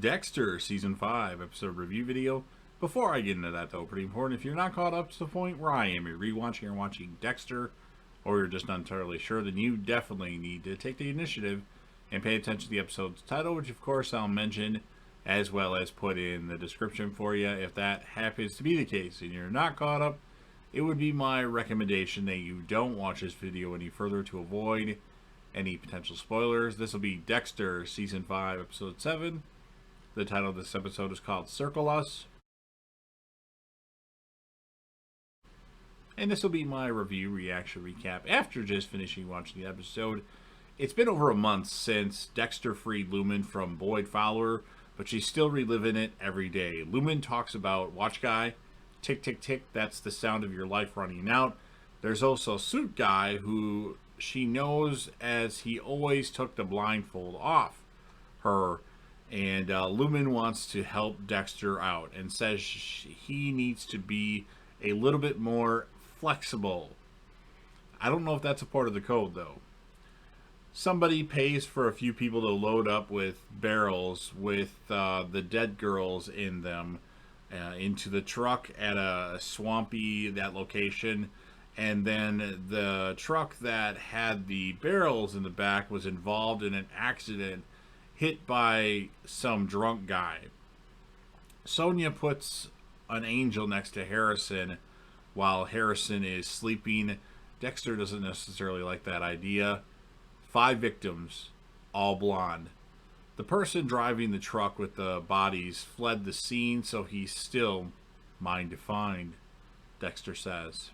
Dexter Season 5 episode review video. Before I get into that though, pretty important, if you're not caught up to the point where I am, you're rewatching or watching Dexter, or you're just not entirely sure, then you definitely need to take the initiative and pay attention to the episode's title, which of course I'll mention as well as put in the description for you. If that happens to be the case and you're not caught up, it would be my recommendation that you don't watch this video any further to avoid any potential spoilers. This will be Dexter Season 5 Episode 7. The title of this episode is called Circle Us. And this will be my review, reaction, recap after just finishing watching the episode. It's been over a month since Dexter freed Lumen from Boyd Fowler, but she's still reliving it every day. Lumen talks about Watch Guy, tick, tick, tick, that's the sound of your life running out. There's also Suit Guy, who she knows as he always took the blindfold off her. And Lumen wants to help Dexter out and says he needs to be a little bit more flexible. I don't know if that's a part of the code, though. Somebody pays for a few people to load up with barrels with the dead girls in them into the truck at a swampy that location. And then the truck that had the barrels in the back was involved in an accident, hit by some drunk guy. Sonia puts an angel next to Harrison while Harrison is sleeping. Dexter doesn't necessarily like that idea. 5 victims, all blonde. The person driving the truck with the bodies fled the scene, so he's still mine to find, Dexter says.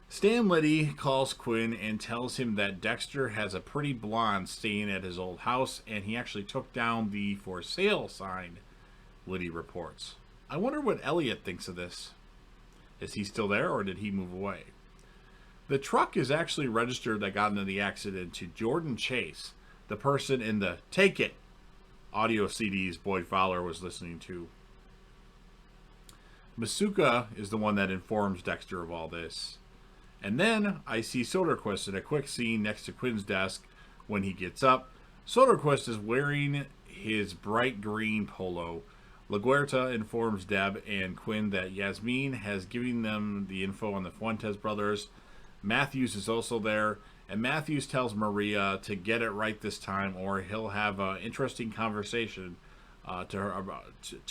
Stan Liddy calls Quinn and tells him that Dexter has a pretty blonde staying at his old house, and he actually took down the for sale sign, Liddy reports. I wonder what Elliot thinks of this. Is he still there, or did he move away? The truck is actually registered that got into the accident to Jordan Chase, the person in the Take It audio CDs Boyd Fowler was listening to. Masuka is the one that informs Dexter of all this. And then I see Soderquist in a quick scene next to Quinn's desk when he gets up. Soderquist is wearing his bright green polo. LaGuerta informs Deb and Quinn that Yasmin has given them the info on the Fuentes brothers. Matthews is also there, and Matthews tells Maria to get it right this time or he'll have an interesting conversation to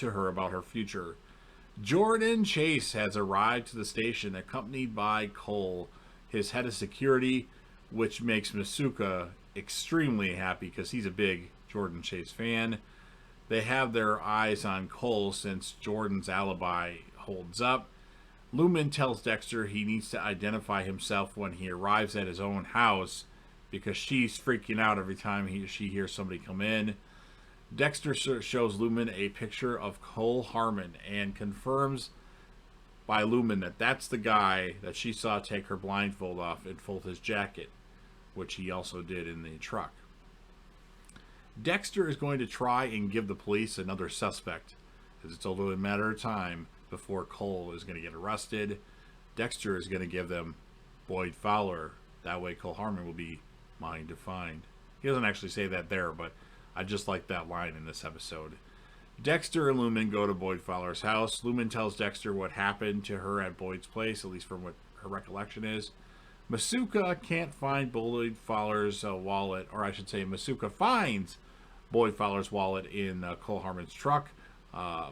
her about her future. Jordan Chase has arrived to the station accompanied by Cole, his head of security, which makes Masuka extremely happy because he's a big Jordan Chase fan. They have their eyes on Cole since Jordan's alibi holds up. Lumen tells Dexter he needs to identify himself when he arrives at his own house because she's freaking out every time she hears somebody come in. Dexter shows Lumen a picture of Cole Harmon and confirms by Lumen that that's the guy that she saw take her blindfold off and fold his jacket, which he also did in the truck. Dexter is going to try and give the police another suspect, as it's only a matter of time before Cole is going to get arrested. Dexter is going to give them Boyd Fowler. That way Cole Harmon will be mine to find. He doesn't actually say that there, but I just like that line in this episode. Dexter and Lumen go to Boyd Fowler's house. Lumen tells Dexter what happened to her at Boyd's place, at least from what her recollection is. Masuka can't find Boyd Fowler's wallet, or I should say Masuka finds Boyd Fowler's wallet in Cole Harmon's truck.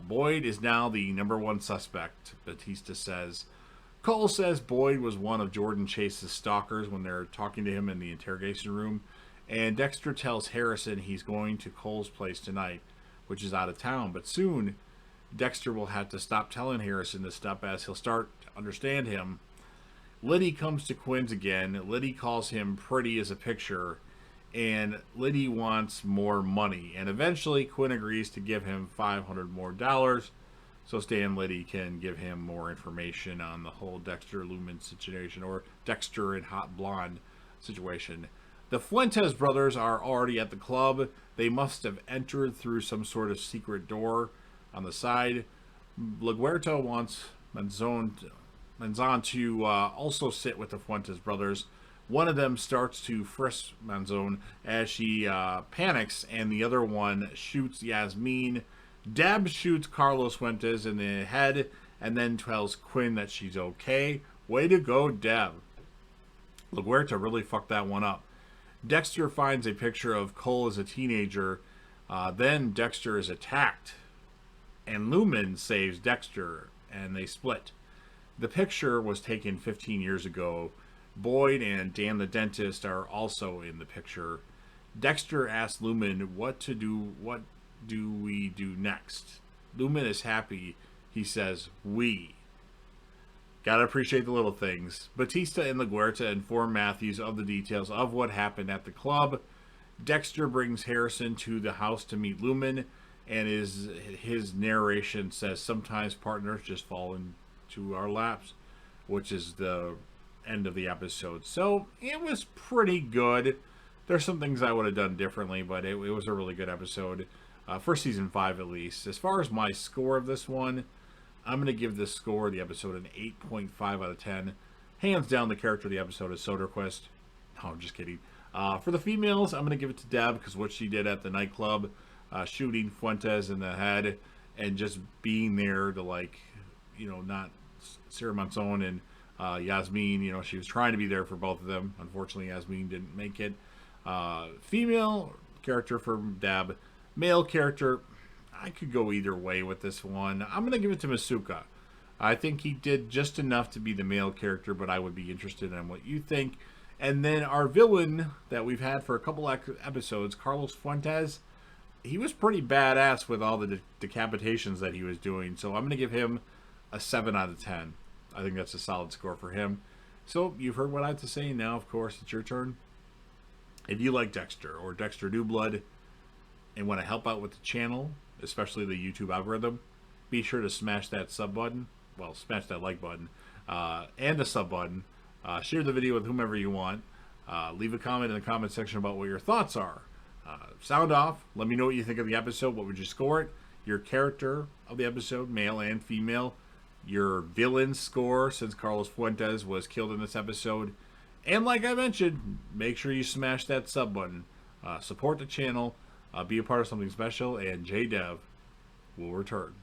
Boyd is now the #1 suspect, Batista says. Cole says Boyd was one of Jordan Chase's stalkers when they're talking to him in the interrogation room. And Dexter tells Harrison he's going to Cole's place tonight, which is out of town. But soon, Dexter will have to stop telling Harrison this stuff as he'll start to understand him. Liddy comes to Quinn's again. Liddy calls him pretty as a picture. And Liddy wants more money. And eventually, Quinn agrees to give him $500 more so Stan Liddy can give him more information on the whole Dexter Lumen situation, or Dexter and Hot Blonde situation. The Fuentes brothers are already at the club. They must have entered through some sort of secret door on the side. LaGuerta wants Manzon to also sit with the Fuentes brothers one of them starts to frisk Manzone as she panics, and the other one shoots Yasmin. Deb shoots Carlos Fuentes in the head and then tells Quinn that she's okay. Way to go, Deb. LaGuerta really fucked that one up. Dexter finds a picture of Cole as a teenager. Then Dexter is attacked, and Lumen saves Dexter, and they split. The picture was taken 15 years ago. Boyd and Dan the dentist are also in the picture. Dexter asks Lumen what do we do next. Lumen is happy. He says, we. Gotta appreciate the little things. Batista and LaGuerta inform Matthews of the details of what happened at the club. Dexter brings Harrison to the house to meet Lumen, and his narration says sometimes partners just fall into our laps, which is the end of the episode. So it was pretty good. There's some things I would have done differently, but it was a really good episode for season 5 at least. As far as my score of this one, I'm going to give this score of the episode an 8.5 out of 10. Hands down, the character of the episode is Soderquist. No, I'm just kidding. For the females, I'm going to give it to Deb because what she did at the nightclub, shooting Fuentes in the head and just being there to, like, you know, not Sarah Manzone and Yasmin. You know, she was trying to be there for both of them. Unfortunately, Yasmin didn't make it. Female character for Deb. Male character, I could go either way with this one. I'm going to give it to Masuka. I think he did just enough to be the male character, but I would be interested in what you think. And then our villain that we've had for a couple episodes, Carlos Fuentes, he was pretty badass with all the decapitations that he was doing. So I'm going to give him a 7 out of 10. I think that's a solid score for him. So you've heard what I have to say. Now, of course, it's your turn. If you like Dexter or Dexter New Blood and want to help out with the channel, especially the YouTube algorithm, be sure to smash that sub button. Well, smash that like button and the sub button. Share the video with whomever you want. Leave a comment in the comment section about what your thoughts are. Sound off. Let me know what you think of the episode. What would you score it? Your character of the episode, male and female. Your villain score, since Carlos Fuentes was killed in this episode. And like I mentioned, make sure you smash that sub button. Support the channel. Be a part of something special. And JDev will return.